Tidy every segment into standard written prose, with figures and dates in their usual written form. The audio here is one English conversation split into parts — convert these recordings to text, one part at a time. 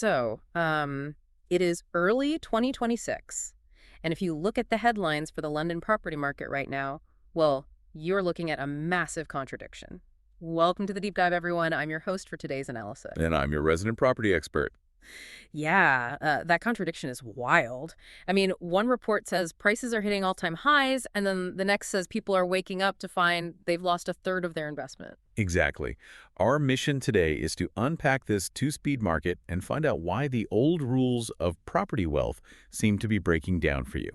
It is early 2026. And if you look at the headlines for the London property market right now, well, you're looking at a massive contradiction. Welcome to the Deep Dive, everyone. I'm your host for today's analysis. And I'm your resident property expert. Yeah, that contradiction is wild. I mean, one report says prices are hitting all-time highs, and then the next says people are waking up to find they've lost a third of their investment. Exactly. Our mission today is to unpack this two-speed market and find out why the old rules of property wealth seem to be breaking down for you.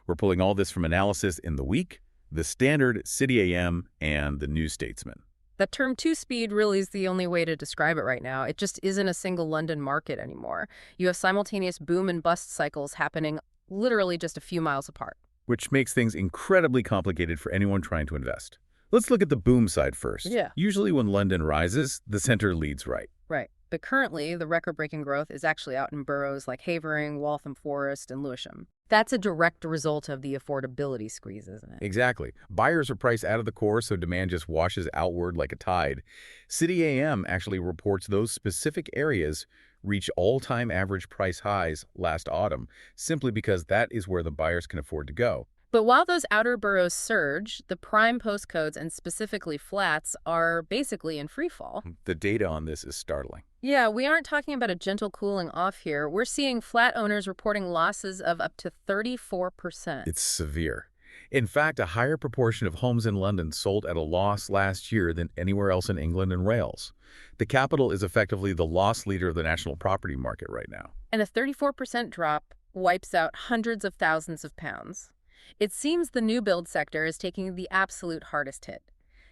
We're pulling all this from analysis in The Week, The Standard, City AM, and The New Statesman. That term two-speed really is the only way to describe it right now. It just isn't a single London market anymore. You have simultaneous boom and bust cycles happening literally just a few miles apart. Which makes things incredibly complicated for anyone trying to invest. Let's look at the boom side first. Yeah. Usually when London rises, the center leads right. Right. But currently, the record-breaking growth is actually out in boroughs like Havering, Waltham Forest, and Lewisham. That's a direct result of the affordability squeeze, isn't it? Exactly. Buyers are priced out of the core, so demand just washes outward like a tide. City AM actually reports those specific areas reach all-time average price highs last autumn, simply because that is where the buyers can afford to go. But while those outer boroughs surge, the prime postcodes and specifically flats are basically in freefall. The data on this is startling. Yeah, we aren't talking about a gentle cooling off here. We're seeing flat owners reporting losses of up to 34%. It's severe. In fact, a higher proportion of homes in London sold at a loss last year than anywhere else in England and Wales. The capital is effectively the loss leader of the national property market right now. And a 34% drop wipes out hundreds of thousands of pounds. It seems the new build sector is taking the absolute hardest hit.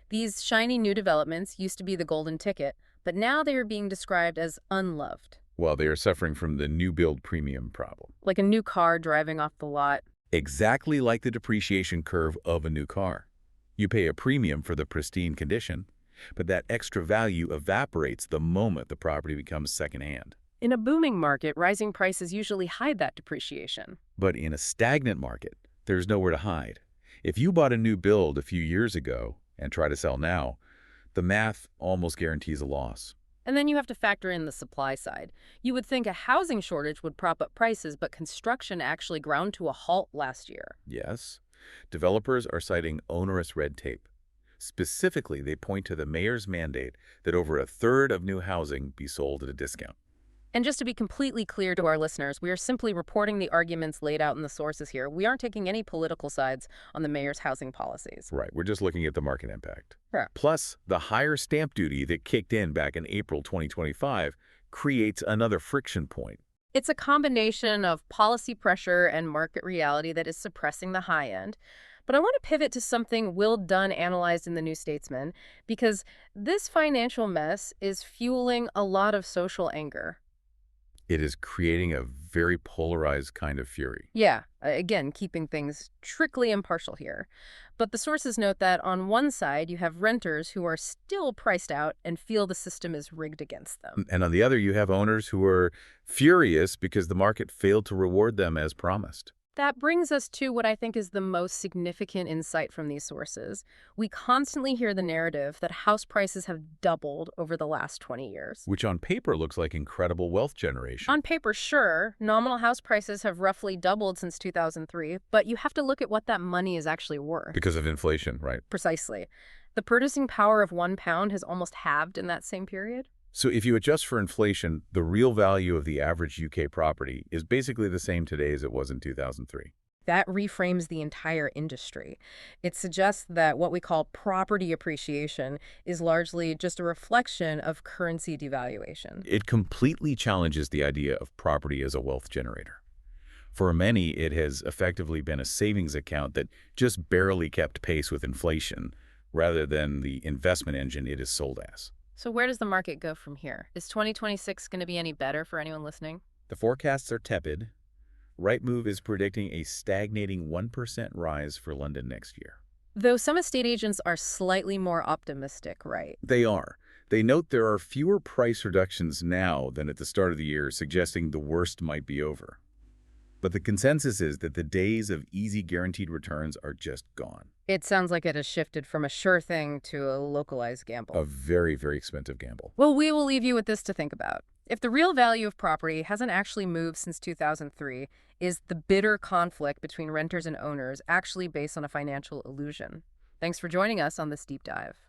These shiny new developments used to be the golden ticket, but now they are being described as unloved. While they are suffering from the new build premium problem. Like a new car driving off the lot. Exactly like the depreciation curve of a new car. You pay a premium for the pristine condition, but that extra value evaporates the moment the property becomes secondhand. In a booming market, rising prices usually hide that depreciation. But in a stagnant market, there's nowhere to hide. If you bought a new build a few years ago and try to sell now, the math almost guarantees a loss. And then you have to factor in the supply side. You would think a housing shortage would prop up prices, but construction actually ground to a halt last year. Yes, developers are citing onerous red tape. Specifically, they point to the mayor's mandate that over a third of new housing be sold at a discount. And just to be completely clear to our listeners, we are simply reporting the arguments laid out in the sources here. We aren't taking any political sides on the mayor's housing policies. Right, we're just looking at the market impact. Sure. Plus, the higher stamp duty that kicked in back in April 2025 creates another friction point. It's a combination of policy pressure and market reality that is suppressing the high end. But I want to pivot to something Will Dunn analyzed in The New Statesman, because this financial mess is fueling a lot of social anger. It is creating a very polarized kind of fury. Yeah, again, keeping things strictly impartial here. But the sources note that on one side, you have renters who are still priced out and feel the system is rigged against them. And on the other, you have owners who are furious because the market failed to reward them as promised. That brings us to what I think is the most significant insight from these sources. We constantly hear the narrative that house prices have doubled over the last 20 years. Which on paper looks like incredible wealth generation. On paper, sure, nominal house prices have roughly doubled since 2003, but you have to look at what that money is actually worth. Because of inflation, right? Precisely. The purchasing power of £1 has almost halved in that same period. So if you adjust for inflation, the real value of the average UK property is basically the same today as it was in 2003. That reframes the entire industry. It suggests that what we call property appreciation is largely just a reflection of currency devaluation. It completely challenges the idea of property as a wealth generator. For many, it has effectively been a savings account that just barely kept pace with inflation, rather than the investment engine it is sold as. So where does the market go from here? Is 2026 going to be any better for anyone listening? The forecasts are tepid. Rightmove is predicting a stagnating 1% rise for London next year. Though some estate agents are slightly more optimistic, right? They are. They note there are fewer price reductions now than at the start of the year, suggesting the worst might be over. But the consensus is that the days of easy guaranteed returns are just gone. It sounds like it has shifted from a sure thing to a localized gamble. A very, very expensive gamble. Well, we will leave you with this to think about. If the real value of property hasn't actually moved since 2003, is the bitter conflict between renters and owners actually based on a financial illusion? Thanks for joining us on this deep dive.